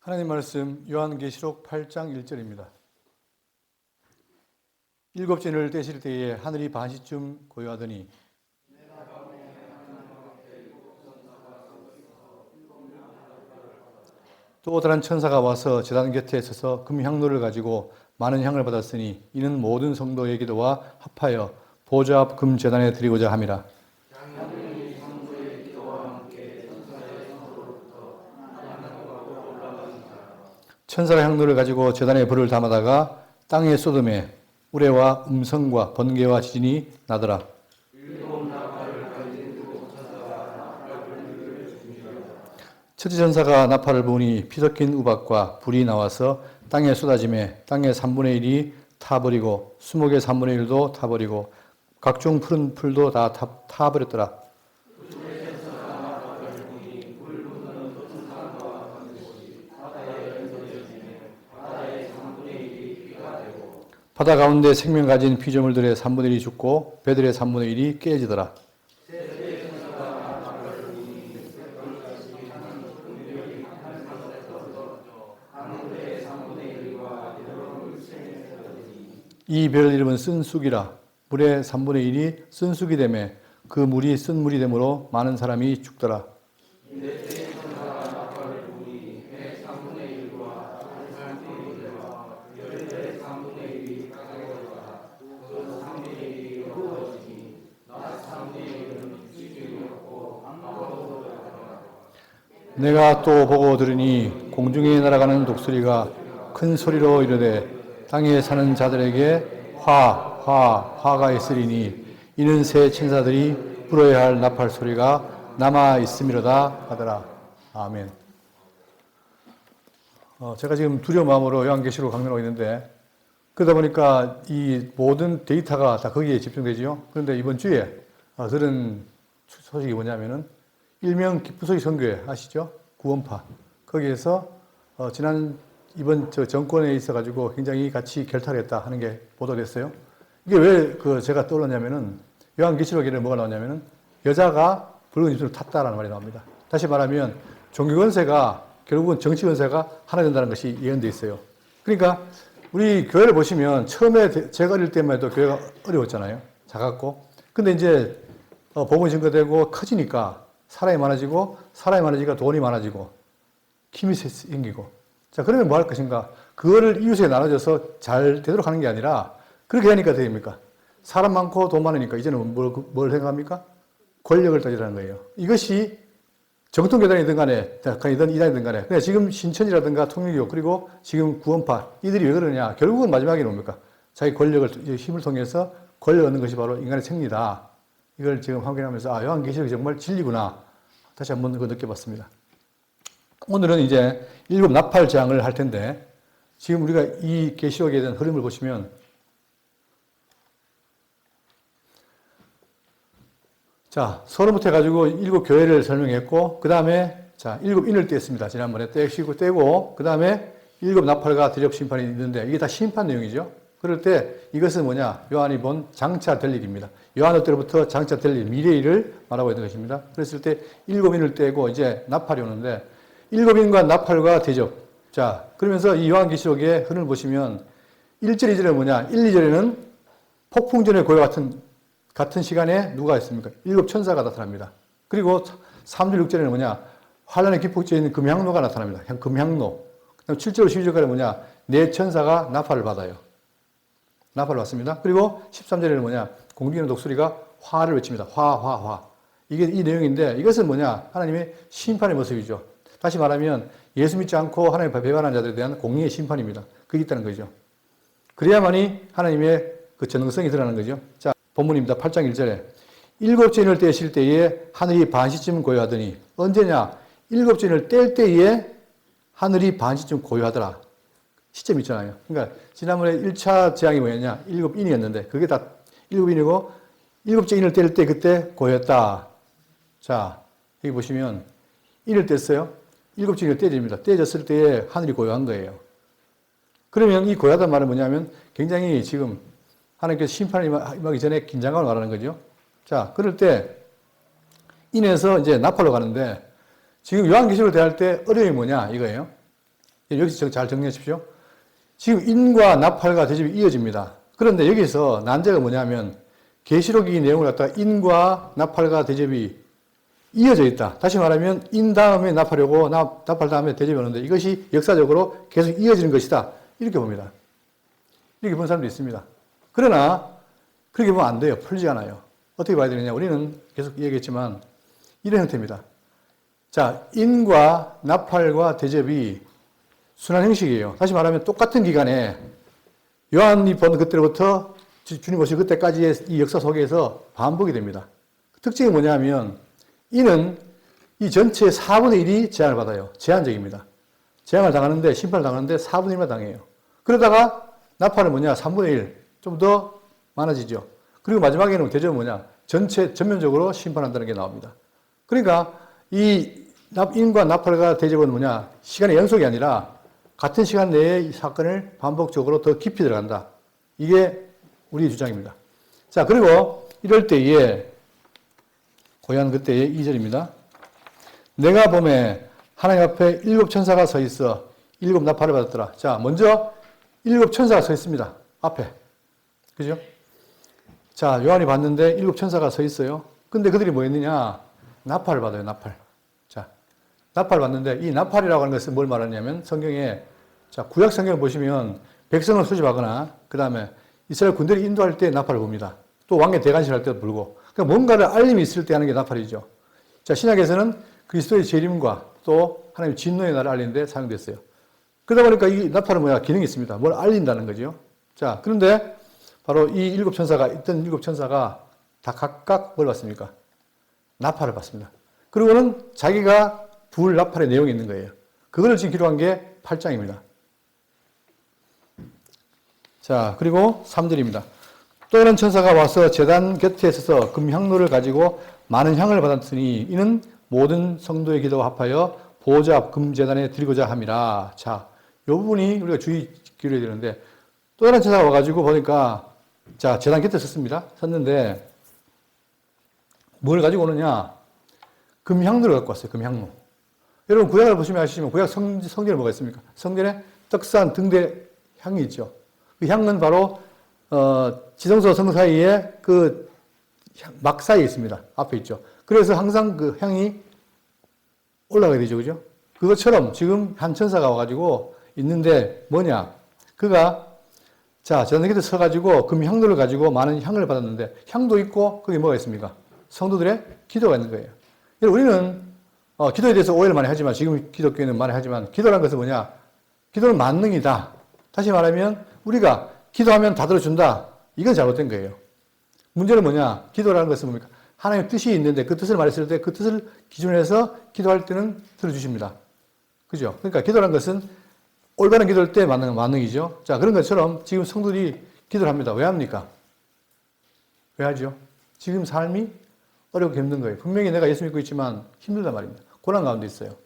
하나님 말씀 요한계시록 8장 1절입니다. 일곱 진을 떼실 때에 하늘이 반시쯤 고요하더니 또 다른 천사가 와서 제단 곁에 서서 금향로를 가지고 많은 향을 받았으니 이는 모든 성도의 기도와 합하여 보좌 앞 금제단에 드리고자 함이라. 천사가 향로를 가지고 제단에 불을 담아다가 땅에 쏟음에 우레와 음성과 번개와 지진이 나더라. 첫째 천사가 나팔을 부으니 피 섞인 우박과 불이 나와서 땅에 쏟아지매 땅의 3분의 1이 타버리고 수목의 3분의 1도 타버리고 각종 푸른 풀도 다 타버렸더라. 바다 가운데 생명 가진 피조물들의 3분의 1이 죽고 배들의 3분의 1이 깨지더라. 이 별의 이름은 쓴쑥이라. 물의 3분의 1이 쓴쑥이 되매 그 물이 쓴 물이 되므로 많은 사람이 죽더라. 내가 또 보고 들으니 공중에 날아가는 독수리가 큰 소리로 이르되 땅에 사는 자들에게 화가 있으리니 이는 새 천사들이 불어야 할 나팔 소리가 남아 있음이로다 하더라. 아멘. 제가 지금 두려운 마음으로 요한계시록 강론하고 있는데 그러다 보니까 이 모든 데이터가 다 거기에 집중되지요. 그런데 이번 주에 들은 소식이 뭐냐면은 일명 기쁘소식 선교회 아시죠? 구원파. 거기에서 이번 정권에 있어가지고 굉장히 같이 결탈했다 하는 게 보도됐어요. 이게 왜 제가 떠올랐냐면은 요한계시록에 뭐가 나오냐면은 여자가 붉은 입술을 탔다라는 말이 나옵니다. 다시 말하면 종교권세가 결국은 정치권세가 하나 된다는 것이 예언되어 있어요. 그러니까 우리 교회를 보시면 처음에 제가 어릴 때만 해도 교회가 어려웠잖아요. 작았고. 근데 이제 복음이 증거되고 커지니까 사람이 많아지니까 돈이 많아지고 힘이 생기고. 자, 그러면 뭐 할 것인가? 그거를 이웃에 나눠줘서 잘 되도록 하는 게 아니라 그렇게 하니까 됩니까? 사람 많고 돈 많으니까 이제는 뭘 생각합니까? 권력을 따지라는 거예요. 이것이 정통교단이든 간에, 이단이든 간에. 그냥 지금 신천이라든가 통일교 그리고 지금 구원파 이들이 왜 그러냐? 결국은 마지막에 뭡니까? 자기 힘을 통해서 권력 얻는 것이 바로 인간의 생리다. 이걸 지금 확인하면서 요한계시록이 정말 진리구나. 다시 한번 그거 느껴봤습니다. 오늘은 이제 일곱 나팔장을 할 텐데 지금 우리가 이 계시록에 대한 흐름을 보시면 자, 서론부터 해가지고 일곱 교회를 설명했고 그 다음에 자, 일곱 인을 떼었습니다. 지난번에 떼고 그 다음에 일곱 나팔과 대접 심판이 있는데 이게 다 심판 내용이죠. 그럴 때 이것은 뭐냐? 요한이 본 장차 될 일입니다. 요한 때로부터 장차 될 일, 미래 일을 말하고 있는 것입니다. 그랬을 때 일곱 인을 떼고 이제 나팔이 오는데 일곱 인과 나팔과 대접. 자, 그러면서 이 요한계시록의 흐름을 보시면 1절, 2절은 뭐냐? 1, 2절에는 폭풍전의 고요 같은 시간에 누가 있습니까? 일곱 천사가 나타납니다. 그리고 3절, 6절에는 뭐냐? 환란의 기폭제에 있는 금향로가 나타납니다. 금향로. 그다음 7절, 12절까지 뭐냐? 네 천사가 나팔을 받아요. 나팔을 받습니다. 그리고 13절에는 뭐냐? 공중에 독수리가 화를 외칩니다. 화. 이게 이 내용인데 이것은 뭐냐? 하나님의 심판의 모습이죠. 다시 말하면 예수 믿지 않고 하나님을 배반한 자들에 대한 공의의 심판입니다. 그게 있다는 거죠. 그래야만이 하나님의 그 전능성이 드러나는 거죠. 자, 본문입니다. 8장 1절에 일곱 진을 떼실 때에 하늘이 반시쯤 고요하더니 언제냐? 일곱 진을 뗄 때에 하늘이 반시쯤 고요하더라. 시점이 있잖아요. 그러니까 지난번에 1차 재앙이 뭐였냐? 일곱 인이었는데 그게 다 일곱 인이고 일곱째 인을 뗄 때 그때 고였다. 자, 여기 보시면 인을 뗐어요. 일곱째 인을 떼집니다. 떼졌을 때에 하늘이 고요한 거예요. 그러면 이 고요하다는 말은 뭐냐면 굉장히 지금 하나님께서 심판이 임하기 전에 긴장감을 말하는 거죠. 자, 그럴 때 인에서 이제 나팔로 가는데 지금 요한계시록을 대할 때 어려움이 뭐냐 이거예요. 여기서 잘 정리하십시오. 지금 인과 나팔과 대접이 이어집니다. 그런데 여기서 난제가 뭐냐면 계시록이 내용을 갖다가 인과 나팔과 대접이 이어져 있다. 다시 말하면 인 다음에 나팔이고 나팔 다음에 대접이 오는데 이것이 역사적으로 계속 이어지는 것이다. 이렇게 봅니다. 이렇게 본 사람도 있습니다. 그러나 그렇게 보면 안 돼요. 풀지 않아요. 어떻게 봐야 되느냐. 우리는 계속 얘기했지만 이런 형태입니다. 자, 인과 나팔과 대접이 순환 형식이에요. 다시 말하면 똑같은 기간에 요한이 본 그때로부터 주님 오실 그때까지의 이 역사 속에서 반복이 됩니다. 특징이 뭐냐면 이는 이 전체의 4분의 1이 재앙을 받아요. 제한적입니다. 재앙을 당하는데 심판을 당하는데 4분의 1만 당해요. 그러다가 나팔은 뭐냐? 3분의 1. 좀 더 많아지죠. 그리고 마지막에는 대접은 뭐냐? 전면적으로 심판한다는 게 나옵니다. 그러니까 이 인과 나팔과 대접은 뭐냐? 시간의 연속이 아니라 같은 시간 내에 이 사건을 반복적으로 더 깊이 들어간다. 이게 우리의 주장입니다. 자, 그리고 이럴 때에 고요한 그때의 2절입니다. 내가 봄에 하나님 앞에 7 천사가 서 있어 7 나팔을 받았더라. 자, 먼저 7 천사가 서 있습니다. 앞에. 그죠? 자, 요한이 봤는데 7 천사가 서 있어요. 근데 그들이 뭐 했느냐? 나팔을 받아요, 나팔. 자, 나팔을 받는데 이 나팔이라고 하는 것은 뭘 말하냐면 성경에 자, 구약 성경을 보시면 백성을 소집하거나 그 다음에 이스라엘 군대를 인도할 때 나팔을 봅니다. 또 왕의 대관식을 할 때도 불고. 그러니까 뭔가를 알림이 있을 때 하는 게 나팔이죠. 자, 신약에서는 그리스도의 재림과 또 하나님의 진노의 날을 알리는데 사용됐어요. 그러다 보니까 이 나팔은 뭐야? 기능이 있습니다. 뭘 알린다는 거죠. 자, 그런데 바로 이 7 천사가, 있던 7 천사가 다 각각 뭘 받습니까? 나팔을 받습니다. 그리고는 자기가 불 나팔의 내용이 있는 거예요. 그거를 지금 기록한 게 8장입니다. 자, 그리고 3절입니다. 또 다른 천사가 와서 제단 곁에 서서 금향로를 가지고 많은 향을 받았으니 이는 모든 성도의 기도와 합하여 보호자 앞 금제단에 드리고자 함이라. 자, 이 부분이 우리가 주의 기울여야 되는데 또 다른 천사가 와가지고 보니까 자, 제단 곁에 섰습니다. 섰는데 뭘 가지고 오느냐? 금향로를 갖고 왔어요. 금향로. 여러분 구약을 보시면 아시지만 구약 성전에 뭐가 있습니까? 성전에 떡산 등대 향이 있죠. 그 향은 바로 지성소와 성 사이에 그 막 사이에 있습니다. 앞에 있죠. 그래서 항상 그 향이 올라가야 되죠. 그죠? 그것처럼 지금 한 천사가 와가지고 있는데 뭐냐? 그가 자, 제단 곁에 서가지고 금향로를 가지고 많은 향을 받았는데 향도 있고 거기 뭐가 있습니까? 성도들의 기도가 있는 거예요. 우리는 기도에 대해서 오해를 많이 하지만 지금 기독교에는 많이 하지만 기도라는 것은 뭐냐? 기도는 만능이다. 다시 말하면 우리가 기도하면 다 들어준다. 이건 잘못된 거예요. 문제는 뭐냐? 기도라는 것은 뭡니까? 하나님의 뜻이 있는데 그 뜻을 말했을 때 그 뜻을 기준으로 해서 기도할 때는 들어주십니다. 그죠? 그러니까 기도라는 것은 올바른 기도할 때 만능이죠. 자, 그런 것처럼 지금 성도들이 기도를 합니다. 왜 합니까? 왜 하죠? 지금 삶이 어렵고 힘든 거예요. 분명히 내가 예수 믿고 있지만 힘들단 말입니다. 고난 가운데 있어요.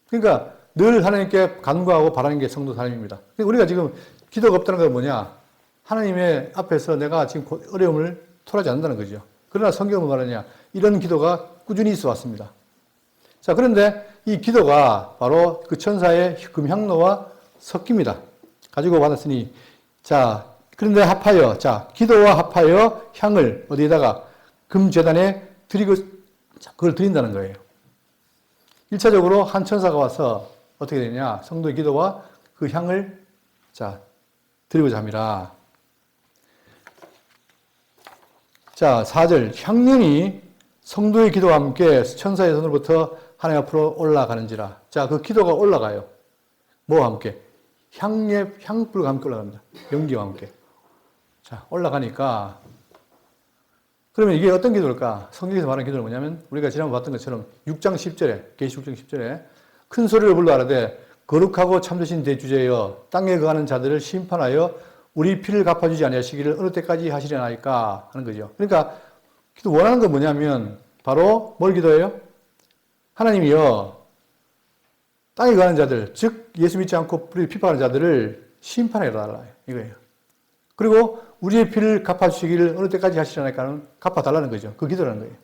그러니까 늘 하나님께 간구하고 바라는 게 성도 삶입니다. 그러니까 우리가 지금 기도가 없다는 건 뭐냐? 하나님의 앞에서 내가 지금 어려움을 토하지 않는다는 거죠. 그러나 성경은 말하냐? 이런 기도가 꾸준히 있어 왔습니다. 자, 그런데 이 기도가 바로 그 천사의 금향로와 섞입니다. 가지고 받았으니, 자, 그런데 합하여, 자, 기도와 합하여 향을 어디에다가 금제단에 드리고, 그걸 드린다는 거예요. 1차적으로 한 천사가 와서 어떻게 되냐? 성도의 기도와 그 향을, 자, 드리고자 함이라. 자, 4절. 향륜이 성도의 기도와 함께 천사의 손으로부터 하나님 앞으로 올라가는지라. 자, 그 기도가 올라가요. 뭐와 함께? 향불과 함께 올라갑니다. 연기와 함께. 자, 올라가니까. 그러면 이게 어떤 기도일까? 성경에서 말하는 기도는 뭐냐면, 우리가 지난번 봤던 것처럼 6장 10절에, 계시 6장 10절에 큰 소리를 불러 아뢰되 거룩하고 참되신 대주제여 땅에 거하는 자들을 심판하여 우리 피를 갚아주지 아니하시기를 어느 때까지 하시려나이까 하는 거죠. 그러니까 기도 원하는 건 뭐냐면 바로 뭘 기도해요? 하나님이여 땅에 거하는 자들, 즉 예수 믿지 않고 우리 핍박하는 자들을 심판해 달라 이거예요. 그리고 우리의 피를 갚아주시기를 어느 때까지 하시려나이까는 갚아달라는 거죠. 그 기도라는 거예요.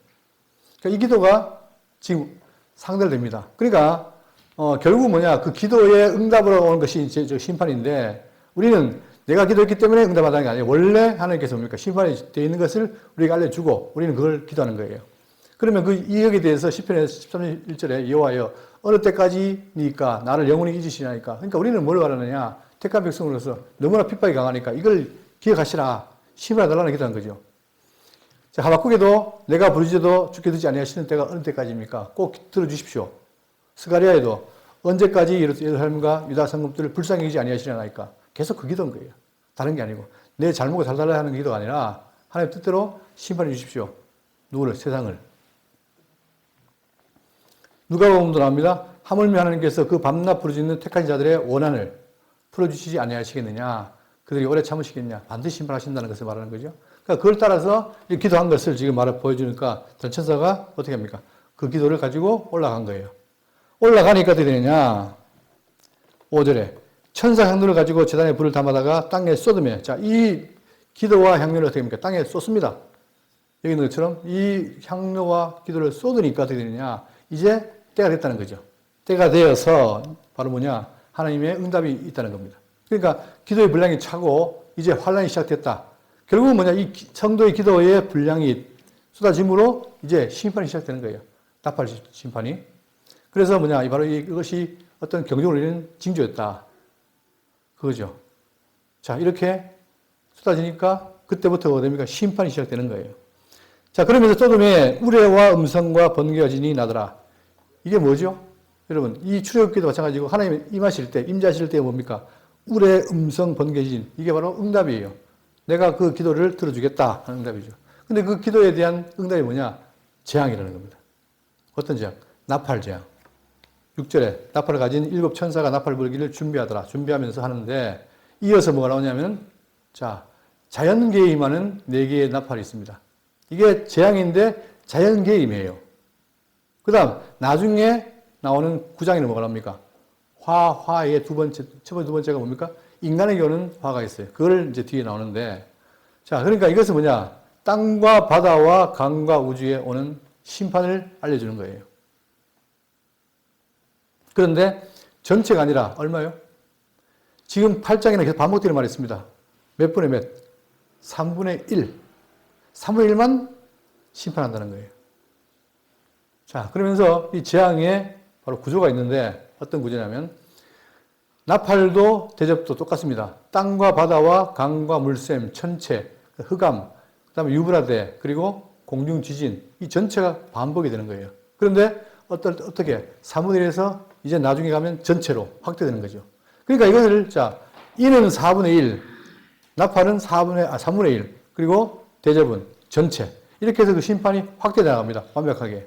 그러니까 이 기도가 지금 상달됩니다. 그러니까 결국 뭐냐, 그 기도에 응답으로 오는 것이 이제 저 심판인데, 우리는 내가 기도했기 때문에 응답하다는 게 아니에요. 원래 하나님께서 뭡니까? 심판이 되어 있는 것을 우리에게 알려주고, 우리는 그걸 기도하는 거예요. 그러면 그 이역에 대해서 시편의 13절 1절에 여호와여 어느 때까지니까 나를 영원히 잊으시나니까. 그러니까 우리는 뭘 바라느냐? 택한 백성으로서 너무나 핍박이 강하니까 이걸 기억하시라. 심판해달라는 기도한 거죠. 자, 하박국에도 내가 부르짖어도 주께 듣지 아니하시는 때가 어느 때까지입니까? 꼭 들어주십시오. 스가랴에도 언제까지 예루살렘과 유다 성읍들을 불쌍히 여기지 아니하시려나이까. 계속 그 기도인 거예요. 다른 게 아니고 내 잘못을 달달라 하는 기도가 아니라 하나님 뜻대로 심판해 주십시오. 누구를? 세상을. 누가복음도 나옵니다. 하물며 하나님께서 그 밤낮 부르짖는 택하신 자들의 원한을 풀어주시지 아니하시겠느냐. 그들이 오래 참으시겠냐. 반드시 심판하신다는 것을 말하는 거죠. 그러니까 그걸 따라서 기도한 것을 지금 보여주니까 전천사가 어떻게 합니까? 그 기도를 가지고 올라간 거예요. 올라가니까 어떻게 되느냐. 5절에 천사 향로를 가지고 제단에 불을 담아다가 땅에 쏟으며, 자, 이 기도와 향료를 어떻게 합니까? 땅에 쏟습니다. 여기 있는 것처럼 이 향료와 기도를 쏟으니까 어떻게 되느냐. 이제 때가 됐다는 거죠. 때가 되어서 바로 뭐냐. 하나님의 응답이 있다는 겁니다. 그러니까 기도의 분량이 차고 이제 환란이 시작됐다. 결국은 뭐냐. 이 성도의 기도의 분량이 쏟아짐으로 이제 심판이 시작되는 거예요. 나팔 심판이. 그래서 뭐냐. 바로 이것이 어떤 경종을 울리는 징조였다. 그거죠. 자, 이렇게 쏟아지니까 그때부터 됩니까? 심판이 시작되는 거예요. 자, 그러면서 소돔에 우레와 음성과 번개가 진이 나더라. 이게 뭐죠? 여러분, 이 출애굽기도 마찬가지고 하나님이 임하실 때, 임재하실 때 뭡니까? 우레, 음성, 번개진. 이게 바로 응답이에요. 내가 그 기도를 들어주겠다 하는 응답이죠. 근데 그 기도에 대한 응답이 뭐냐? 재앙이라는 겁니다. 어떤 재앙? 나팔 재앙. 6절에 나팔을 가진 7 천사가 나팔 불기를 준비하더라. 준비하면서 하는데 이어서 뭐가 나오냐면, 자, 자연계에 임하는 4개의 나팔이 있습니다. 이게 재앙인데 자연계임이에요. 그 다음, 나중에 나오는 9장에는 뭐가 나옵니까? 화의 두 번째가 뭡니까? 인간에게 오는 화가 있어요. 그걸 이제 뒤에 나오는데, 자, 그러니까 이것은 뭐냐? 땅과 바다와 강과 우주에 오는 심판을 알려주는 거예요. 그런데 전체가 아니라 얼마요? 지금 8장에는 계속 반복되는 말이 있습니다. 몇 분의 몇? 3분의 1. 3분의 1만 심판한다는 거예요. 자, 그러면서 이 재앙에 바로 구조가 있는데 어떤 구조냐면 나팔도 대접도 똑같습니다. 땅과 바다와 강과 물샘, 천체, 흑암, 그 다음에 유브라데, 그리고 공중 지진, 이 전체가 반복이 되는 거예요. 그런데 어떻게 3분의 1에서 이제 나중에 가면 전체로 확대되는 거죠. 그러니까 이것을, 자, 이는 4분의 1, 나팔은 3분의 1, 그리고 대접은 전체. 이렇게 해서 그 심판이 확대되어 나갑니다. 완벽하게.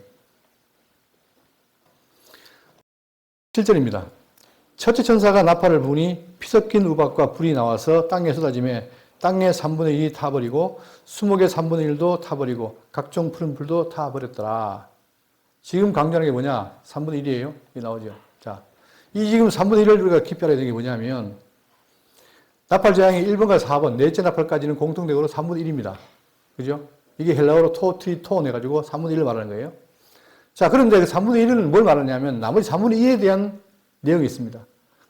7절입니다. 첫째 천사가 나팔을 부니 피 섞인 우박과 불이 나와서 땅에 쏟아지매 땅의 3분의 2이 타버리고 수목의 3분의 1도 타버리고 각종 푸른 풀도 타버렸더라. 지금 강조하는 게 뭐냐? 3분의 1이에요. 이게 나오죠. 자, 이 지금 3분의 1을 우리가 깊이 알아야 되는 게 뭐냐면 나팔 재앙이 1번과 4번, 넷째 나팔까지는 공통적으로 3분의 1입니다. 그죠? 이게 헬라어로 토트리톤 해가지고 3분의 1을 말하는 거예요. 자, 그런데 그 3분의 1은 뭘 말하냐면 나머지 3분의 2에 대한 내용이 있습니다.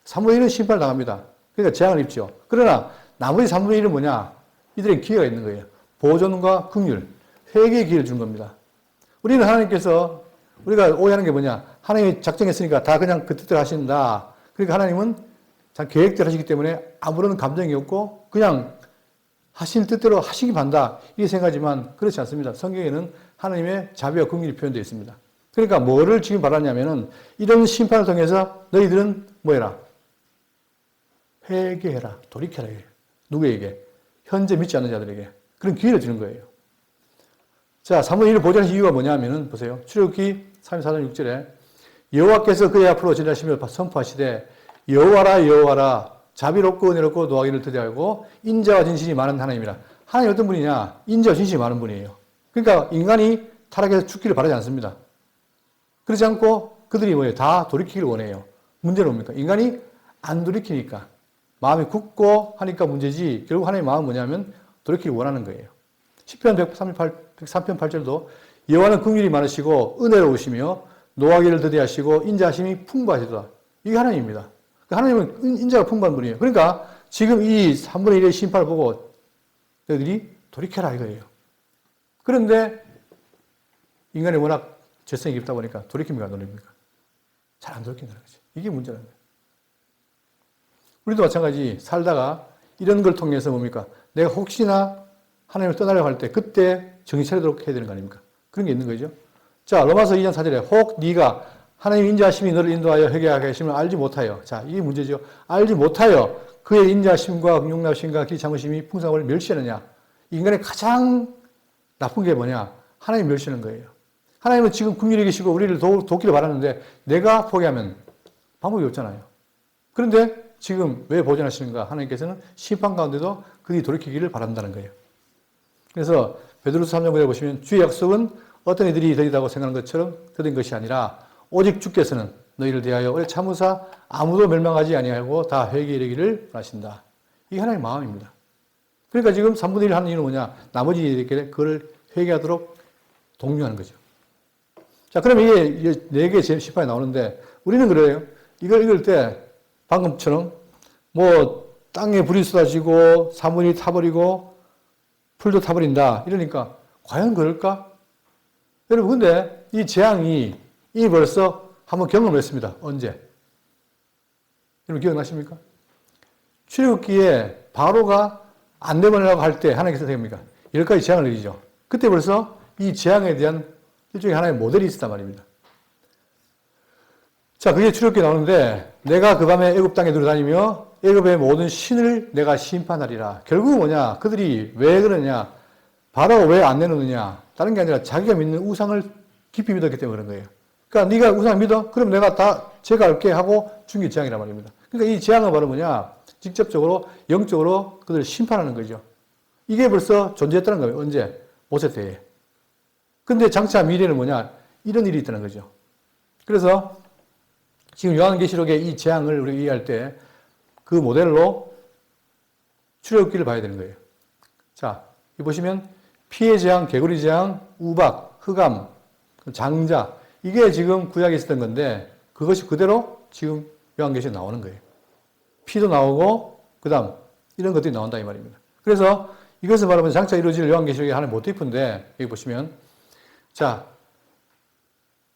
3분의 1은 심판을 당합니다. 그러니까 재앙을 입죠. 그러나 나머지 3분의 1은 뭐냐? 이들에게 기회가 있는 거예요. 보존과 긍휼, 회개의 기회를 주는 겁니다. 우리는 하나님께서 우리가 오해하는 게 뭐냐? 하나님이 작정했으니까 다 그냥 그 뜻대로 하신다. 그러니까 하나님은 자 계획대로 하시기 때문에 아무런 감정이 없고 그냥 하신 뜻대로 하시기 반다. 이게 생각하지만 그렇지 않습니다. 성경에는 하나님의 자비와 긍휼이 표현되어 있습니다. 그러니까 뭐를 지금 말하냐면은 이런 심판을 통해서 너희들은 뭐해라? 회개해라. 돌이켜라. 누구에게? 현재 믿지 않는 자들에게. 그런 기회를 주는 거예요. 자, 3분의 1을 보존하신 이유가 뭐냐면은 보세요. 출애굽기 34장 6절에 여호와께서 그의 앞으로 지나시며 선포하시되 여호와라 여호와라 자비롭고 은혜롭고 노하기를 더디하고 인자와 진실이 많은 하나님이라. 하나님 어떤 분이냐? 인자와 진실이 많은 분이에요. 그러니까 인간이 타락해서 죽기를 바라지 않습니다. 그렇지 않고 그들이 뭐예요? 다 돌이키기를 원해요. 문제는 뭡니까? 인간이 안 돌이키니까 마음이 굳고 하니까 문제지 결국 하나님의 마음은 뭐냐면 돌이키기를 원하는 거예요. 시편 103편 8절도 여호와는 긍휼이 많으시고 은혜로우시며 노하기를 더디하시고 인자하심이 풍부하시도다. 이게 하나님입니다. 하나님은 인자가 풍부한 분이에요. 그러니까 지금 이 3분의 1의 심판을 보고 너희들이 돌이켜라 이거예요. 그런데 인간이 워낙 죄성이 깊다 보니까 돌이킵니까? 안 돌립니까? 잘 안 돌이킨다는 거죠. 이게 문제라는 거예요. 우리도 마찬가지 살다가 이런 걸 통해서 뭡니까? 내가 혹시나 하나님을 떠나려고 할 때 그때 정신 차리도록 해야 되는 거 아닙니까? 그런 게 있는 거죠. 자, 로마서 2장 4절에 혹 네가 하나님 인자하심이 너를 인도하여 회개하게 하심을 알지 못하여. 자, 이게 문제죠. 알지 못하여 그의 인자하심과 용납심과 기 참으심이 풍성함을 멸시하느냐. 인간의 가장 나쁜 게 뭐냐? 하나님 멸시하는 거예요. 하나님은 지금 긍휼히 계시고 우리를 돕기를 바라는데 내가 포기하면 방법이 없잖아요. 그런데 지금 왜 보존하시는가? 하나님께서는 심판 가운데도 그들이 돌이키기를 바란다는 거예요. 그래서 베드로서 3장 9절에 보시면 주의 약속은 어떤 이들이 더디다고 생각하는 것처럼 더딘 것이 아니라 오직 주께서는 너희를 대하여 오래 참으사 아무도 멸망하지 아니하고 다 회개에 이르기를 원하신다. 이게 하나님의 마음입니다. 그러니까 지금 3분의 1 하는 이유는 뭐냐? 나머지 이들에게 그걸 회개하도록 독려하는 거죠. 자, 그러면 이게 4개의 심판이 나오는데 우리는 그래요. 이걸 읽을 때 방금처럼 뭐 땅에 불이 쏟아지고 사물이 타버리고 풀도 타버린다. 이러니까 과연 그럴까? 여러분 근데 이 재앙이 이미 벌써 한번 경험을 했습니다. 언제? 여러분 기억나십니까? 출애굽기에 바로가 안 내보내라고 할 때 하나님께서 어떻게 합니까? 10가지 재앙을 내리죠. 그때 벌써 이 재앙에 대한 일종의 하나의 모델이 있었단 말입니다. 자, 그게 출애굽기에 나오는데 내가 그 밤에 애굽 땅에 들어다니며 애굽의 모든 신을 내가 심판하리라. 결국은 뭐냐? 그들이 왜 그러냐? 바로 왜 안 내놓느냐? 다른 게 아니라 자기가 믿는 우상을 깊이 믿었기 때문에 그런 거예요. 그러니까 네가 우상 믿어? 그럼 내가 다 제거할게 하고 준 게 재앙이란 말입니다. 그러니까 이 재앙은 바로 뭐냐? 직접적으로 영적으로 그들을 심판하는 거죠. 이게 벌써 존재했다는 거예요. 언제? 모세 때에. 근데 장차 미래는 뭐냐? 이런 일이 있다는 거죠. 그래서 지금 요한계시록의 이 재앙을 우리가 이해할 때 그 모델로 출애굽기를 봐야 되는 거예요. 자, 이 보시면 피의 재앙, 개구리 재앙, 우박, 흑암, 장자 이게 지금 구약에 있었던 건데 그것이 그대로 지금 요한계시록에 나오는 거예요. 피도 나오고 그 다음 이런 것들이 나온다 이 말입니다. 그래서 이것을 말하면 장차 이루어질 요한계시록의 하나의 모티프인데 여기 보시면 자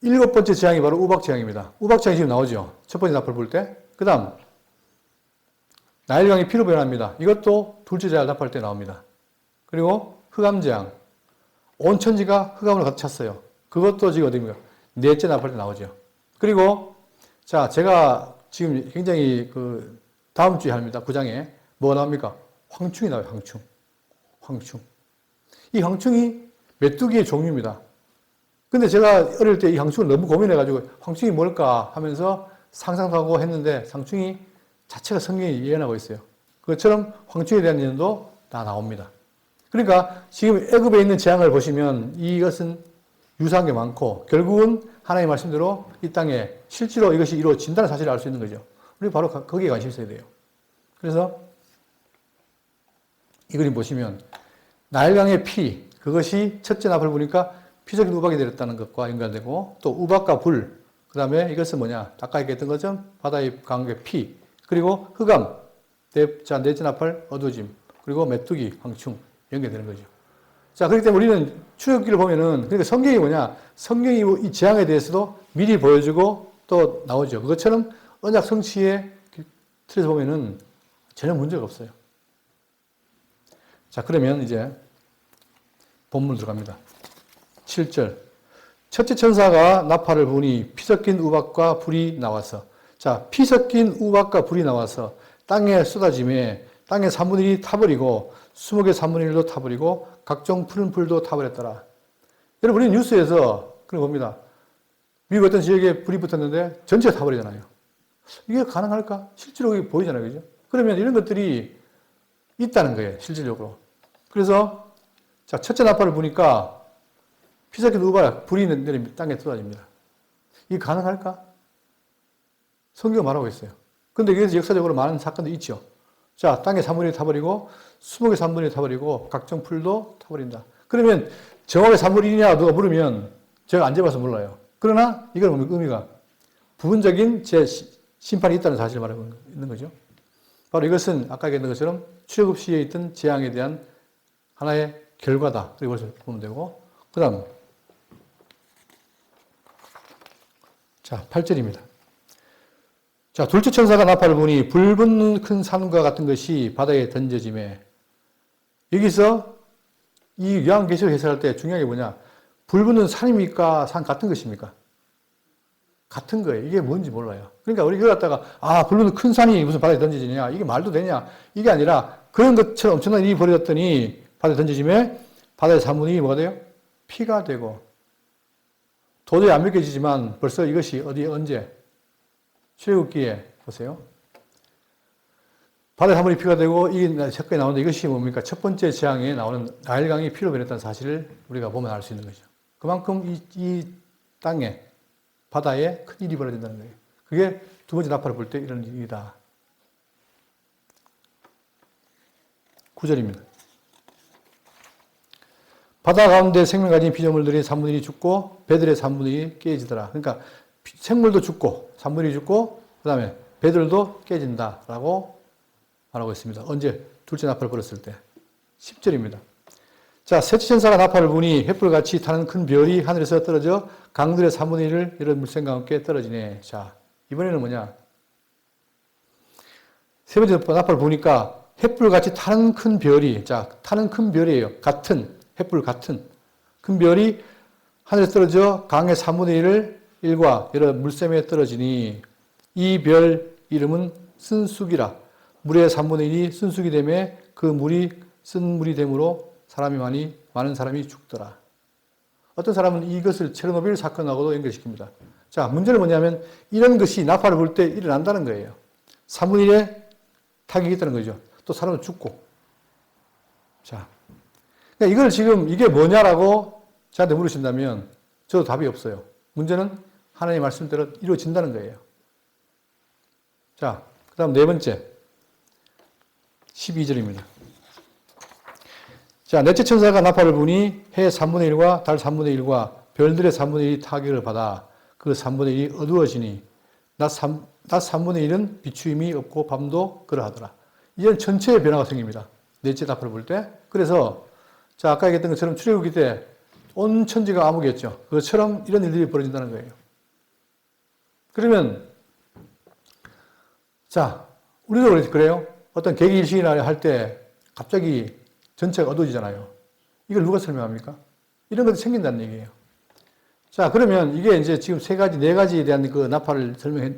7번째 재앙이 바로 우박 재앙입니다. 우박 재앙이 지금 나오죠. 첫 번째 나팔 불 때. 그 다음 나일강이 피로 변합니다. 이것도 둘째 재앙 나팔 때 나옵니다. 그리고 흑암 재앙. 온 천지가 흑암으로 가득 찼어요. 그것도 지금 어디입니까? 넷째 나팔 때 나오죠. 그리고 자 제가 지금 굉장히 그 다음 주에 합니다. 9장에 뭐가 나옵니까? 황충이 나와요. 황충. 황충. 이 황충이 메뚜기의 종류입니다. 근데 제가 어릴 때 이 황충을 너무 고민해가지고 황충이 뭘까 하면서 상상도 하고 했는데 상충이 자체가 성경이 예언하고 있어요. 그것처럼 황충에 대한 예언도 다 나옵니다. 그러니까 지금 애굽에 있는 재앙을 보시면 이것은 유사한 게 많고 결국은 하나님의 말씀대로 이 땅에 실제로 이것이 이루어진다는 사실을 알 수 있는 거죠. 우리 바로 거기에 관심이 있어야 돼요. 그래서 이 그림 보시면 나일강의 피, 그것이 첫째 나팔 보니까 피적인 우박이 내렸다는 것과 연관되고 또 우박과 불, 그 다음에 이것은 뭐냐? 아까 얘기했던 것처럼 바다의 강의 피, 그리고 흑암, 넷째 나팔 어두워짐, 그리고 메뚜기, 황충 연결되는 거죠. 자, 그렇기 때문에 우리는 출애굽기를 보면은 그러니까 성경이 뭐냐? 성경이 이 재앙에 대해서도 미리 보여주고 또 나오죠. 그것처럼 언약 성취의 틀에서 보면은 전혀 문제가 없어요. 자, 그러면 이제 본문 들어갑니다. 7절. 첫째 천사가 나팔을 부니 피 섞인 우박과 불이 나와서 자, 피 섞인 우박과 불이 나와서 땅에 쏟아짐에 땅의 3분의 1이 타버리고 수목의 3분의 1도 타버리고 각종 푸른 풀도 타버렸더라. 여러분 우리는 뉴스에서 그런 거 봅니다. 미국 어떤 지역에 불이 붙었는데 전체가 타버리잖아요. 이게 가능할까? 실제로 보이잖아요. 그죠? 그러면 이런 것들이 있다는 거예요. 실질적으로. 그래서 자, 첫째 나팔을 부니까 피 섞인 우박, 불이 내립니다. 땅에 쏟아집니다. 이게 가능할까? 성경은 말하고 있어요. 근데 여기서 역사적으로 많은 사건도 있죠. 자, 땅의 3분의 1이 타버리고 수목의 3분의 1이 타버리고 각종 풀도 타버린다. 그러면 정확히 3분의 1이냐 누가 물으면 제가 안 재봐서 몰라요. 그러나 이건 뭡니까? 의미가 부분적인 심판이 있다는 사실을 말하고 있는 거죠. 바로 이것은 아까 얘기했던 것처럼 출애굽 시에 있던 재앙에 대한 하나의 결과다. 그렇게 보면 되고, 그 다음, 자, 8절입니다. 자, 둘째 천사가 나팔을 부니 불붙는 큰 산과 같은 것이 바다에 던져짐에, 여기서 이 요한계시록 해석할 때 중요한 게 뭐냐? 불붙는 산입니까? 산 같은 것입니까? 같은 거예요. 이게 뭔지 몰라요. 그러니까 우리 이걸 갖다가, 불붙는 큰 산이 무슨 바다에 던져지냐? 이게 말도 되냐? 이게 아니라 그런 것처럼 엄청난 일이 벌어졌더니 바다에 던져짐에 바다의 3분의 2이 뭐가 돼요? 피가 되고, 도저히 안 믿겨지지만 벌써 이것이 언제? 출애굽기에 보세요. 바다의 3분의 2 피가 되고 이 책까지 나오는데 이것이 뭡니까? 첫 번째 재앙에 나오는 나일강이 피로 변했다는 사실을 우리가 보면 알 수 있는 거죠. 그만큼 이 땅에 바다에 큰 일이 벌어진다는 거예요. 그게 두 번째 나팔을 불 때 이런 일이다. 9절입니다. 바다 가운데 생명 가진 피조물들이 3분의 1이 죽고 배들의 3분의 1이 깨지더라. 그러니까 생물도 죽고 3분의 1이 죽고 그 다음에 배들도 깨진다라고 말하고 있습니다. 언제? 둘째 나팔을 불었을 때. 10절입니다. 자, 셋째 천사가 나팔을 부니 횃불같이 타는 큰 별이 하늘에서 떨어져 강들의 3분의 1을 이런 물샘과 함께 떨어지네. 자, 이번에는 뭐냐? 세 번째 나팔을 부니까 횃불같이 타는 큰 별이, 자, 타는 큰 별이에요. 같은, 횃불 같은 큰 별이 하늘에서 떨어져 강의 3분의 1을 일과 여러 물샘에 떨어지니 이 별 이름은 쓴쑥이라. 물의 3분의 1이 쓴쑥이 되매 그 물이 쓴 물이 되므로 많은 사람이 죽더라. 어떤 사람은 이것을 체르노빌 사건하고도 연결시킵니다. 자, 문제는 뭐냐면 이런 것이 나팔을 불 때 일어난다는 거예요. 3분의 1의 타격이 있다는 거죠. 또 사람은 죽고. 자, 그러니까 이걸 지금 이게 뭐냐라고 저한테 물으신다면 저도 답이 없어요. 문제는 하나님의 말씀대로 이루어진다는 거예요. 자, 그 다음 네 번째. 12절입니다. 자, 넷째 천사가 나팔을 부니 해 3분의 1과 달 3분의 1과 별들의 3분의 1이 타격을 받아 그 3분의 1이 어두워지니 낮 3분의 1은 비추임이 없고 밤도 그러하더라. 이제는 전체의 변화가 생깁니다. 넷째 나팔을 불 때. 그래서 자, 아까 얘기했던 것처럼 출애굽기 때 온 천지가 암흑이었죠. 그것처럼 이런 일들이 벌어진다는 거예요. 그러면 자, 우리도 그래요. 어떤 계기일식이나 할 때 갑자기 전체가 어두워지잖아요. 이걸 누가 설명합니까? 이런 것이 생긴다는 얘기예요. 자, 그러면 이게 이제 지금 네 가지에 대한 그 나팔을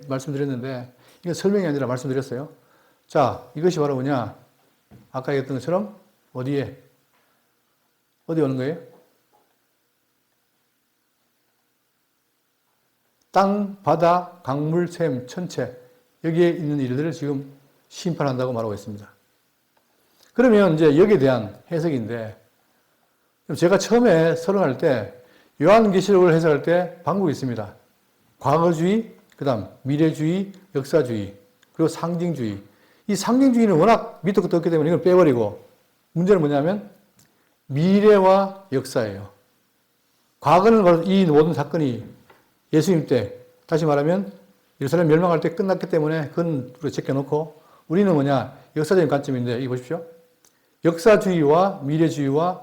말씀드렸는데, 이건 설명이 아니라 말씀드렸어요. 자, 이것이 바로 뭐냐? 아까 얘기했던 것처럼 어디 오는 거예요? 땅, 바다, 강물, 샘, 천체, 여기에 있는 일들을 지금 심판한다고 말하고 있습니다. 그러면 이제 여기에 대한 해석인데, 제가 처음에 설명할 때 요한계시록을 해석할 때 방법이 있습니다. 과거주의, 그 다음 미래주의, 역사주의, 그리고 상징주의. 이 상징주의는 워낙 밑도 끝도 없기 때문에 이걸 빼버리고, 문제는 뭐냐면 미래와 역사예요. 과거는 바로 이 모든 사건이 예수님 때, 다시 말하면 예루살렘 멸망할 때 끝났기 때문에 그건 우리가 제껴놓고, 우리는 뭐냐? 역사적인 관점인데, 이거 보십시오. 역사주의와 미래주의와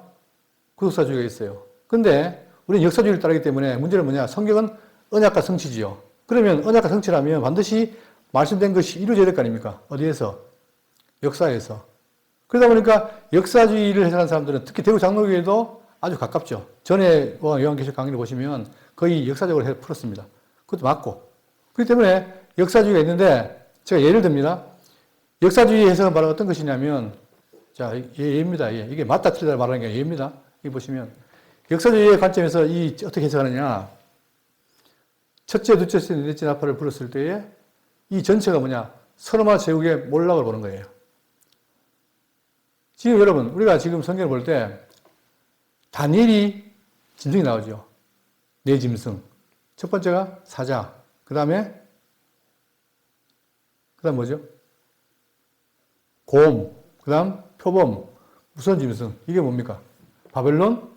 구속사주의가 있어요. 근데 우리는 역사주의를 따르기 때문에 문제는 뭐냐? 성경은 언약과 성취지요. 그러면 언약과 성취라면 반드시 말씀된 것이 이루어져야 될 거 아닙니까? 어디에서? 역사에서. 그러다 보니까 역사주의를 해석하는 사람들은 특히 대구 장로교에도 아주 가깝죠. 전에 요한계시록 강의를 보시면 거의 역사적으로 풀었습니다. 그것도 맞고. 그렇기 때문에 역사주의가 있는데 제가 예를 듭니다. 역사주의 해석은 바로 어떤 것이냐면, 자, 예입니다. 예. 이게 맞다 틀리다 말하는 게 예입니다. 여기 보시면 역사주의의 관점에서 어떻게 해석하느냐. 첫째, 둘째, 넷째 나팔을 불었을 때에 이 전체가 뭐냐. 서로마 제국의 몰락을 보는 거예요. 지금 여러분, 우리가 지금 성경을 볼 때 다니엘이 짐승이 나오죠. 네 짐승. 첫 번째가 사자. 그 다음 뭐죠? 곰. 그 다음 표범. 무슨 짐승? 이게 뭡니까? 바벨론.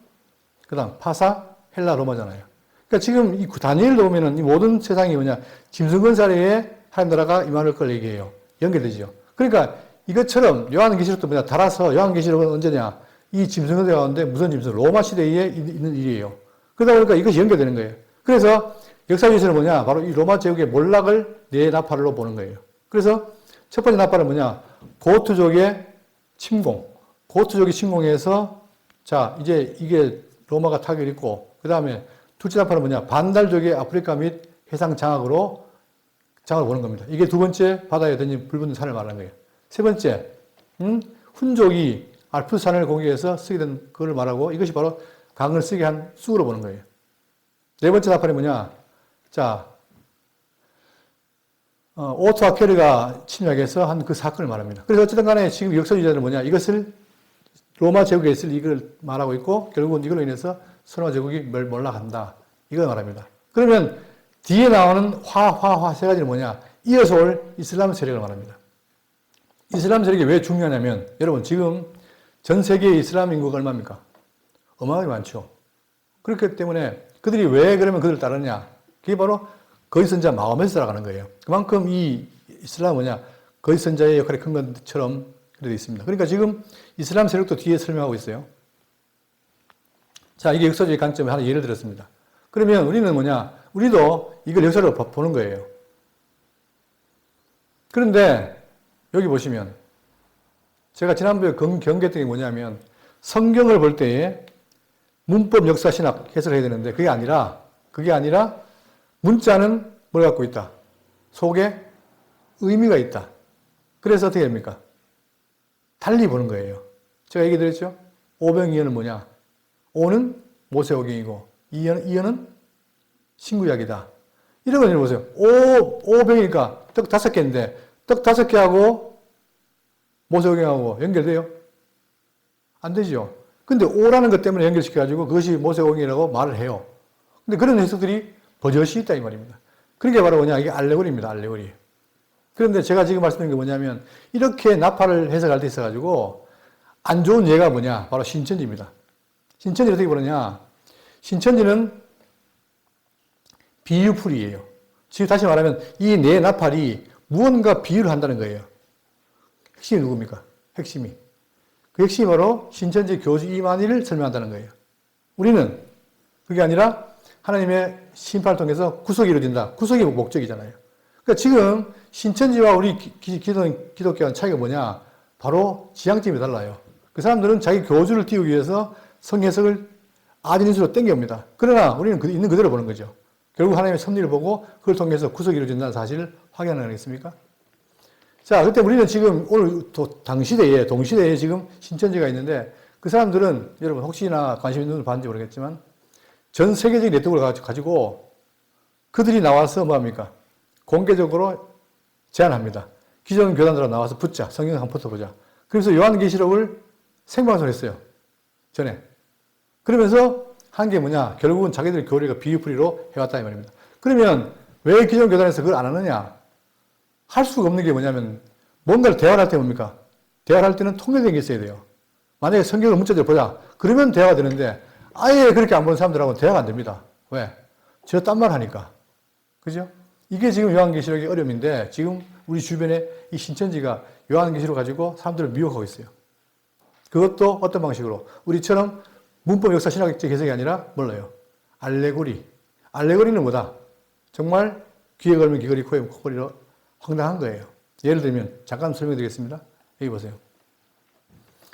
그 다음 파사, 헬라, 로마잖아요. 그러니까 지금 이 다니엘도 보면은 이 모든 세상이 뭐냐, 짐승건사래에 하나님 나라가 임할 걸 얘기해요. 연결되죠. 그러니까 이것처럼 요한계시록도 뭐냐, 달아서 요한계시록은 언제냐, 이 짐승건사 가운데 무슨 짐승? 로마 시대에 있는 일이에요. 그러다 보니까 이것이 연결되는 거예요. 그래서 역사에서는 뭐냐, 바로 이 로마 제국의 몰락을 네 나팔로 보는 거예요. 그래서 첫 번째 나팔은 뭐냐, 고트족의 침공. 고트족의 침공에서 자, 이제 이게 로마가 타격을 입고, 그 다음에 둘째 나팔은 뭐냐, 반달족의 아프리카 및 해상 장악으로 장악을 보는 겁니다. 이게 두 번째 바다에 던진 불붙는 산을 말하는 거예요. 세 번째, 훈족이 알프스 산을 공격해서 쓰게 된 그걸 말하고, 이것이 바로 강을 쓰게 한 쑥으로 보는 거예요. 네 번째 나팔이 뭐냐, 자, 오토 아케르가 침략해서 한 그 사건을 말합니다. 그래서 어쨌든 간에 지금 역사주의자들은 뭐냐, 이것을 로마 제국에 있을 이걸 말하고 있고, 결국은 이걸로 인해서 로마 제국이 몰락한다. 이걸 말합니다. 그러면 뒤에 나오는 화 세 가지는 뭐냐, 이어서 올 이슬람 세력을 말합니다. 이슬람 세력이 왜 중요하냐면, 여러분 지금 전 세계의 이슬람 인구가 얼마입니까? 어마어마하게 많죠. 그렇기 때문에 그들이 왜 그러면 그들을 따르냐, 그게 바로 거짓 선자 마호메트를 따라가는 거예요. 그만큼 이 이슬람은 뭐냐, 거짓 선자의 역할이 큰 것처럼 그렇게 되어 있습니다. 그러니까 지금 이슬람 세력도 뒤에 설명하고 있어요. 자, 이게 역사적인 관점에 하나 예를 들었습니다. 그러면 우리는 뭐냐, 우리도 이걸 역사로 보는 거예요. 그런데 여기 보시면 제가 지난번에 경계했던 게 뭐냐면, 성경을 볼 때에 문법, 역사, 신학 해석을 해야 되는데 그게 아니라 문자는 뭘 갖고 있다? 속에 의미가 있다. 그래서 어떻게 됩니까? 달리 보는 거예요. 제가 얘기 드렸죠? 오병이어는 뭐냐? 오는 모세오경이고 이어는 신구약이다. 이런 거 보세요. 오병이니까 떡 5개인데 떡 5개하고 모세오경하고 연결돼요? 안 되죠. 근데 오라는 것 때문에 연결시켜가지고 그것이 모세오경이라고 말을 해요. 근데 그런 해석들이 버젓이 있다 이 말입니다. 그게 바로 뭐냐, 이게 알레고리입니다. 알레고리. 그런데 제가 지금 말씀드린 게 뭐냐면, 이렇게 나팔을 해석할 때 있어가지고 안 좋은 예가 뭐냐, 바로 신천지입니다. 신천지 어떻게 보느냐, 신천지는 비유풀이에요. 지금 다시 말하면 이 네 나팔이 무언가 비유를 한다는 거예요. 핵심이 누굽니까? 핵심이. 그 핵심이 바로 신천지 교주 이만희를 설명한다는 거예요. 우리는 그게 아니라 하나님의 심판을 통해서 구속이 이루어진다. 구속이 목적이잖아요. 그러니까 지금 신천지와 우리 기독교와는 차이가 뭐냐? 바로 지향점이 달라요. 그 사람들은 자기 교주를 띄우기 위해서 성해석을 아진인수로 땡겨옵니다. 그러나 우리는 있는 그대로 보는 거죠. 결국 하나님의 섭리를 보고 그걸 통해서 구속이 이루어진다는 사실을 확인하는 거 아니겠습니까? 자, 그때 우리는 지금 오늘 동시대에 지금 신천지가 있는데, 그 사람들은 여러분 혹시나 관심 있는 분 봤는지 모르겠지만 전 세계적인 네트워크를 가지고 그들이 나와서 뭐합니까? 공개적으로 제안합니다. 기존 교단들하고 나와서 붙자. 성경 한번 붙어보자. 그래서 요한계시록을 생방송을 했어요. 전에. 그러면서 한 게 뭐냐? 결국은 자기들 교리가 비유풀이로 해왔다 이 말입니다. 그러면 왜 기존 교단에서 그걸 안 하느냐? 할 수가 없는 게 뭐냐면, 뭔가를 대화를 할 때 뭡니까? 대화를 할 때는 통일된 게 있어야 돼요. 만약에 성경을 문자적으로 보자. 그러면 대화가 되는데, 아예 그렇게 안 보는 사람들하고는 대화가 안 됩니다. 왜? 저 딴 말 하니까. 그죠? 이게 지금 요한계시록의 어려움인데, 지금 우리 주변에 이 신천지가 요한계시록 가지고 사람들을 미혹하고 있어요. 그것도 어떤 방식으로? 우리처럼 문법, 역사, 신학적 해석이 아니라 몰라요. 알레고리. 알레고리는 뭐다? 정말 귀에 걸면 귀걸이, 코에 코걸이로 황당한 거예요. 예를 들면 잠깐 설명드리겠습니다. 여기 보세요.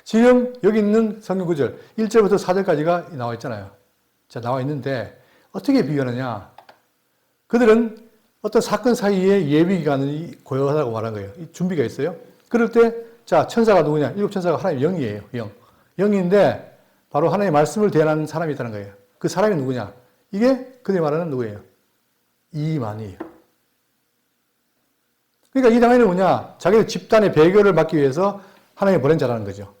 지금 여기 있는 성경 구절 1절부터 4절까지가 나와 있잖아요. 자, 나와 있는데 어떻게 비교하느냐? 그들은 어떤 사건 사이에 예비기간이 고요하다고 말한 거예요. 준비가 있어요. 그럴 때, 자, 천사가 누구냐? 7 천사가 하나님의 영이에요. 영인데 바로 하나님의 말씀을 대하는 사람이 있다는 거예요. 그 사람이 누구냐? 이게 그들이 말하는 누구예요? 이만희예요. 그러니까 이 당연히 뭐냐? 자기의 집단의 배교를 막기 위해서 하나님이 보낸 자라는 거죠.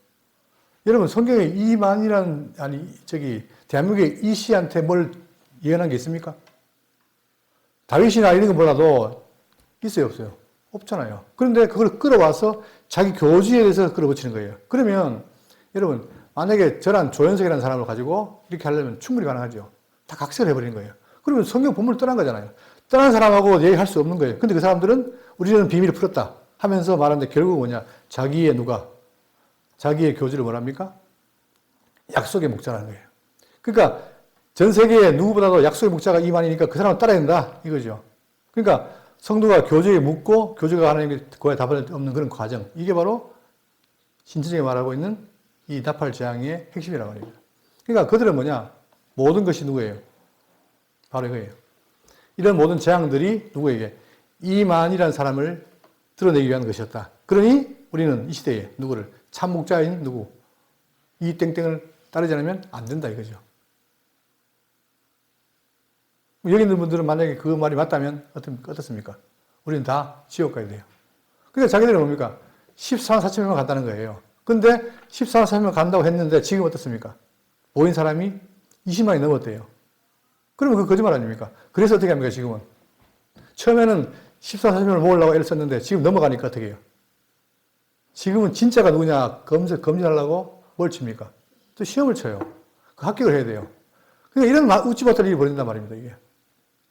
여러분, 성경에 이만희라는, 대한민국의 이 씨한테 뭘 예언한 게 있습니까? 다윗이나 이런 거 몰라도 있어요, 없어요? 없잖아요. 그런데 그걸 끌어와서 자기 교주에 대해서 끌어붙이는 거예요. 그러면 여러분, 만약에 저란 조현석이라는 사람을 가지고 이렇게 하려면 충분히 가능하죠. 다 각색을 해버리는 거예요. 그러면 성경 본문을 떠난 거잖아요. 떠난 사람하고 얘기할 수 없는 거예요. 근데 그 사람들은 우리는 비밀을 풀었다 하면서 말하는데 결국 뭐냐? 자기의 자기의 교주를 뭐랍니까? 약속의 목자라는 거예요. 그러니까 전 세계에 누구보다도 약속의 목자가 이만이니까 그 사람을 따라야 된다 이거죠. 그러니까 성도가 교주에게 묻고 교주가 하나님께 그거에 답을 없는 그런 과정. 이게 바로 신천지가 말하고 있는 이 나팔 재앙의 핵심이라고 합니다. 그러니까 그들은 뭐냐? 모든 것이 누구예요? 바로 이거예요. 이런 모든 재앙들이 누구에게? 이만이라는 사람을 드러내기 위한 것이었다. 그러니 우리는 이 시대에 누구를? 참 목자인 누구? 이 땡땡을 따르지 않으면 안 된다 이거죠. 여기 있는 분들은 만약에 그 말이 맞다면 어떻습니까? 우리는 다 지옥 가야 돼요. 그러니까 자기들은 뭡니까? 14만 4천 명 간다는 거예요. 근데 14만 4천 명 간다고 했는데 지금 어떻습니까? 모인 사람이 20만이 넘었대요. 그러면 그 거짓말 아닙니까? 그래서 어떻게 합니까, 지금은? 처음에는 14만 4천 명을 모으려고 애를 썼는데 지금 넘어가니까 어떻게 해요? 지금은 진짜가 누구냐 검증하려고 뭘 칩니까? 또 시험을 쳐요. 그 합격을 해야 돼요. 그러니까 이런 웃지 못할 일이 벌어진단 말입니다, 이게.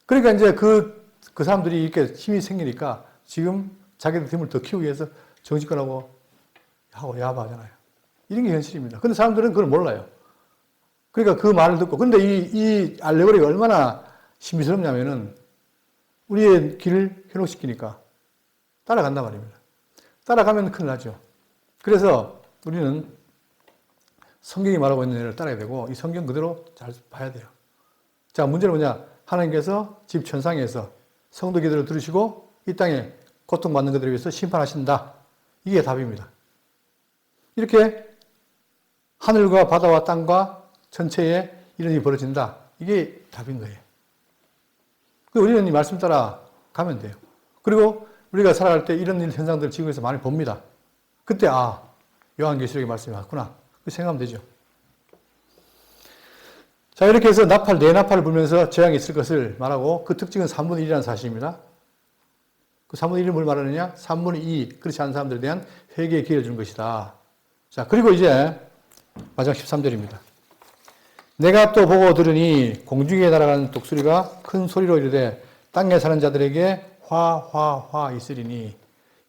그러니까 이제 그 사람들이 이렇게 힘이 생기니까 지금 자기들 힘을 더 키우기 위해서 정치권하고 야바하잖아요. 이런 게 현실입니다. 근데 사람들은 그걸 몰라요. 그러니까 그 말을 듣고. 근데 이 알레고리가 얼마나 신비스럽냐면은 우리의 길을 현혹시키니까 따라간단 말입니다. 따라가면 큰일 나죠. 그래서 우리는 성경이 말하고 있는 일을 따라야 되고 이 성경 그대로 잘 봐야 돼요. 자, 문제는 뭐냐? 하나님께서 집 천상에서 성도 기도를 들으시고 이 땅에 고통받는 그들을 위해서 심판하신다. 이게 답입니다. 이렇게 하늘과 바다와 땅과 전체에 이런 일이 벌어진다. 이게 답인 거예요. 우리는 이 말씀 따라 가면 돼요. 그리고 우리가 살아갈 때 이런 현상들을 지구에서 많이 봅니다. 그때 요한계시록의 말씀이 맞구나. 그 생각하면 되죠. 자, 이렇게 해서 네 나팔을 불면서 재앙이 있을 것을 말하고 그 특징은 3분의 1이라는 사실입니다. 그 3분의 1은 뭘 말하느냐? 3분의 2, 그렇지 않은 사람들에 대한 회개의 기회를 준 것이다. 자, 그리고 이제 마지막 13절입니다. 내가 또 보고 들으니 공중에 날아가는 독수리가 큰 소리로 이르되 땅에 사는 자들에게 화 있으리니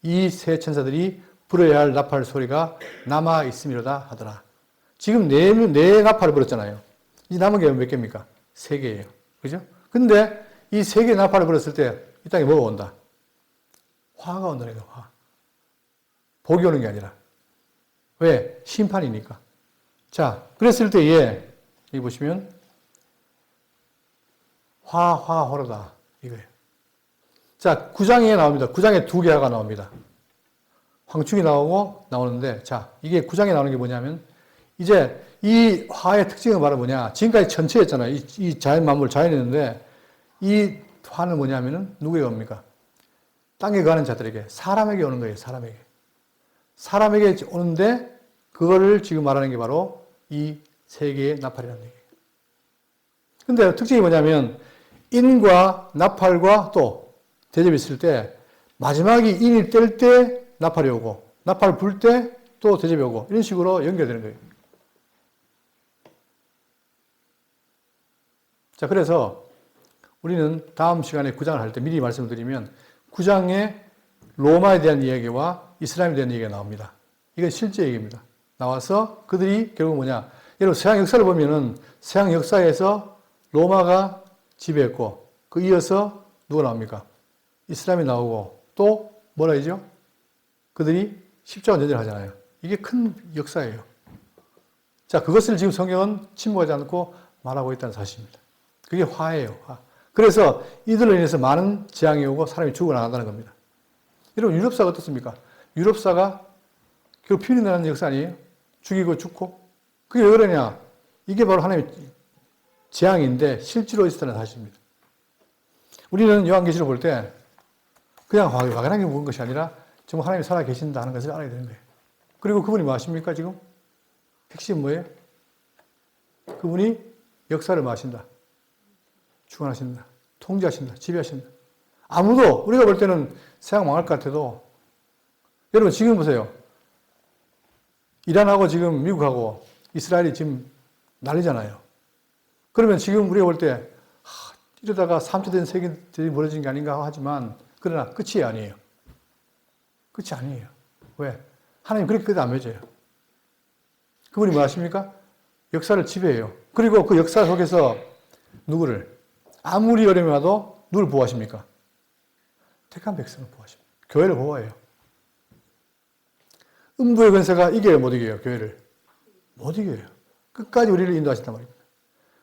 이 세 천사들이 불어야 할 나팔 소리가 남아 있음이로다 하더라. 지금 네 나팔을 불었잖아요. 이 남은 게 몇 개입니까? 3개예요. 그죠? 근데 이 3개의 나팔을 불었을 때 이 땅에 뭐가 온다? 화가 온다는 거예요. 화. 복이 오는 게 아니라. 왜? 심판이니까. 자, 그랬을 때에 여기 보시면 화호로다 이거예요. 자, 9장에 나옵니다. 9장에 2개가 나옵니다. 황충이 나오는데, 자, 이게 9장에 나오는 게 뭐냐면, 이제 이 화의 특징은 바로 뭐냐. 지금까지 천체였잖아요. 이 자연 만물, 자연이었는데, 이 화는 뭐냐면은, 누구에게 옵니까? 땅에 가는 자들에게, 사람에게 오는 거예요, 사람에게. 사람에게 오는데, 그거를 지금 말하는 게 바로 이 3개의 나팔이라는 얘기예요. 근데 특징이 뭐냐면, 인과 나팔과 또 대접이 있을 때, 마지막이 인이 뗄 때 나팔이 오고, 나팔 불 때 또 대접이 오고, 이런 식으로 연결되는 거예요. 자, 그래서 우리는 다음 시간에 9장을 할 때 미리 말씀을 드리면 9장에 로마에 대한 이야기와 이스라엘에 대한 얘기가 나옵니다. 이건 실제 얘기입니다. 나와서 그들이 결국 뭐냐. 여러분 서양 역사를 보면은 서양 역사에서 로마가 지배했고 그 이어서 누가 나옵니까? 이스라엘이 나오고 또 뭐라 하죠? 그들이 십자가 전쟁을 하잖아요. 이게 큰 역사예요. 자, 그것을 지금 성경은 침묵하지 않고 말하고 있다는 사실입니다. 그게 화예요. 화. 그래서 이들로 인해서 많은 재앙이 오고 사람이 죽어나간다는 겁니다. 여러분 유럽사가 어떻습니까? 유럽사가 결국 피리 나는 역사 아니에요? 죽이고 죽고. 그게 왜 그러냐? 이게 바로 하나님의 재앙인데 실제로 있었다는 사실입니다. 우리는 요한계시록 볼 때 그냥 확연하게 본 것이 아니라 정말 하나님이 살아 계신다 하는 것을 알아야 되는 거예요. 그리고 그분이 뭐 하십니까 지금? 핵심 뭐예요? 그분이 역사를 뭐 하신다? 주관하신다. 통제하신다. 지배하신다. 아무도 우리가 볼 때는 세상 망할 것 같아도 여러분 지금 보세요. 이란하고 지금 미국하고 이스라엘이 지금 난리잖아요. 그러면 지금 우리가 볼 때 이러다가 3차 대전, 세계대전이 벌어진 게 아닌가 하지만, 그러나 끝이 아니에요. 끝이 아니에요. 왜? 하나님 그렇게 끝이 안 맺어요. 그분이 뭐 하십니까? 역사를 지배해요. 그리고 그 역사 속에서 누구를, 아무리 어려움이 와도 누굴 보호하십니까? 택한 백성을 보호하십니다. 교회를 보호해요. 음부의 권세가 이겨요, 못 이겨요, 교회를? 못 이겨요. 끝까지 우리를 인도하신단 말입니다.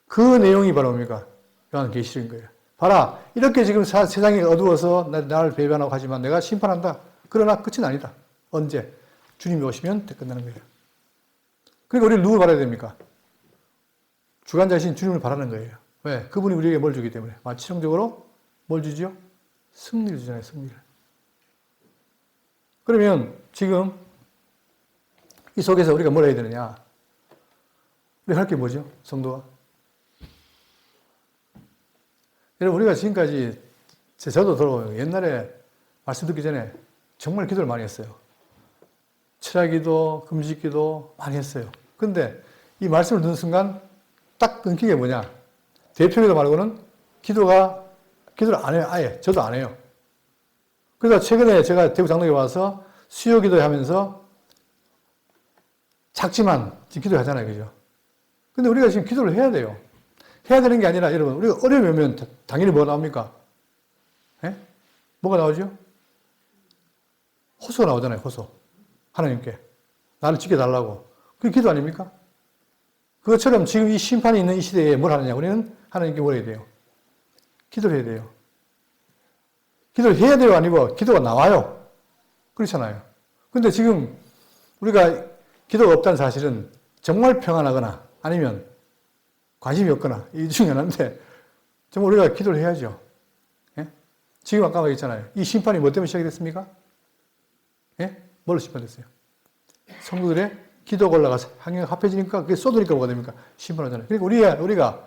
그 내용이 바로 뭡니까? 요한계시록인 거예요. 봐라, 이렇게 지금 세상이 어두워서 나를 배반하고 하지만 내가 심판한다. 그러나 끝은 아니다. 언제? 주님이 오시면 끝나는 거예요. 그러니까 우리는 누굴 바라야 됩니까? 주관자이신 주님을 바라는 거예요. 왜? 그분이 우리에게 뭘 주기 때문에. 최종적으로 뭘 주죠? 승리를 주잖아요, 승리를. 그러면 지금 이 속에서 우리가 뭘 해야 되느냐? 우리가 할 게 뭐죠? 성도가? 여러분, 우리가 지금까지, 저도 들어요. 옛날에 말씀 듣기 전에 정말 기도를 많이 했어요. 철야기도, 금식기도 많이 했어요. 근데 이 말씀을 듣는 순간 딱 끊긴 게 뭐냐? 대표기도 말고는 기도를 안 해요. 아예. 저도 안 해요. 그래서 최근에 제가 대구 장로에 와서 수요기도 하면서 작지만 지금 기도하잖아요. 그죠? 근데 우리가 지금 기도를 해야 돼요. 해야 되는 게 아니라 여러분, 우리가 어려움이 오면 당연히 뭐가 나옵니까? 예? 뭐가 나오죠? 호소가 나오잖아요. 호소. 하나님께. 나를 지켜달라고. 그게 기도 아닙니까? 그것처럼 지금 이 심판이 있는 이 시대에 뭘 하느냐? 우리는 하나님께 뭘 해야 돼요? 기도를 해야 돼요. 기도를 해야 돼요? 아니고 기도가 나와요. 그렇잖아요. 근데 지금 우리가 기도가 없다는 사실은 정말 평안하거나 아니면 관심이 없거나 이 중에 하나인데 정말 우리가 기도를 해야죠. 예? 지금 아까 말했잖아요. 이 심판이 뭐 때문에 시작이 됐습니까? 예? 뭘로 심판됐어요? 성도들의 기도가 올라가서 환경이 합해지니까 그게 쏟으니까 뭐가 됩니까? 심판하잖아요. 그러니까 우리가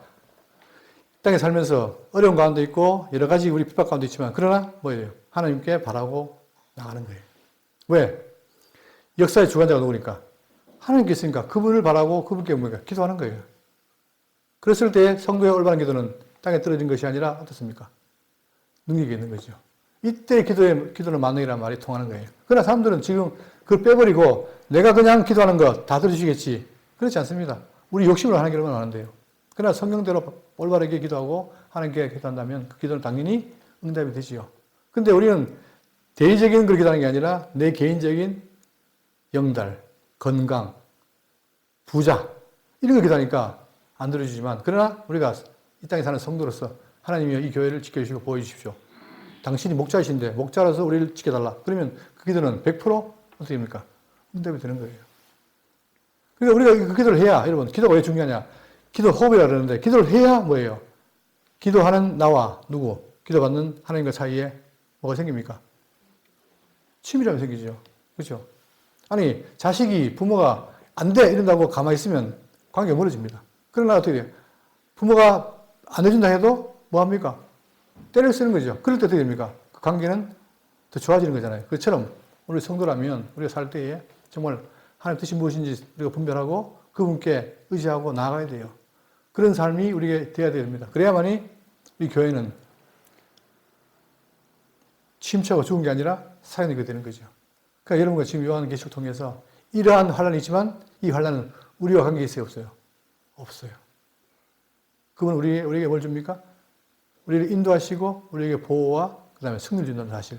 땅에 살면서 어려운 가운데 있고 여러 가지 우리 핍박 가운데 있지만 그러나 뭐예요? 하나님께 바라고 나가는 거예요. 왜? 역사의 주관자가 누구니까? 하나님께 있으니까 그분을 바라고 그분께 뭐니까 기도하는 거예요. 그랬을 때 성도의 올바른 기도는 땅에 떨어진 것이 아니라 어떻습니까? 능력이 있는 거죠. 이때 기도는 만능이라는 말이 통하는 거예요. 그러나 사람들은 지금 그걸 빼버리고 내가 그냥 기도하는 거 다 들어주시겠지. 그렇지 않습니다. 우리 욕심으로 하는 경우가 많은데요. 그러나 성경대로 올바르게 기도하고 하나님께 기도한다면 그 기도는 당연히 응답이 되지요. 근데 우리는 대의적인 걸 기도하는 게 아니라 내 개인적인 영달, 건강, 부자 이런 걸 기도하니까 안 들어주지만 그러나 우리가 이 땅에 사는 성도로서 하나님이 이 교회를 지켜주시고 보여주십시오. 당신이 목자이신데 목자로서 우리를 지켜달라. 그러면 그 기도는 100% 어떻게 됩니까? 응답이 되는 거예요. 그러니까 우리가 그 기도를 해야 여러분 기도가 왜 중요하냐? 기도 호흡이라 그러는데 기도를 해야 뭐예요? 기도하는 나와 누구? 기도받는 하나님과 사이에 뭐가 생깁니까? 친밀함이 생기죠. 그렇죠? 아니 자식이 부모가 안 돼! 이런다고 가만히 있으면 관계가 멀어집니다. 그러나 어떻게 돼요? 부모가 안 해준다 해도 뭐합니까? 때를 쓰는 거죠. 그럴 때 어떻게 됩니까? 그 관계는 더 좋아지는 거잖아요. 그처럼 우리 성도라면 우리가 살 때에 정말 하나님 뜻이 무엇인지 우리가 분별하고 그분께 의지하고 나아가야 돼요. 그런 삶이 우리에게 되어야 됩니다. 그래야만이 우리 교회는 침체하고 죽은 게 아니라 살아내게 되는 거죠. 그러니까 여러분과 지금 요한계시록 통해서 이러한 환란이 있지만 이 환란은 우리와 관계 있어요? 없어요? 없어요. 그분은 우리에게 뭘 줍니까? 우리를 인도하시고 우리에게 보호와 그 다음에 승리를 준다는 사실.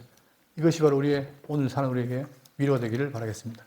이것이 바로 오늘 사는 우리에게 위로가 되기를 바라겠습니다.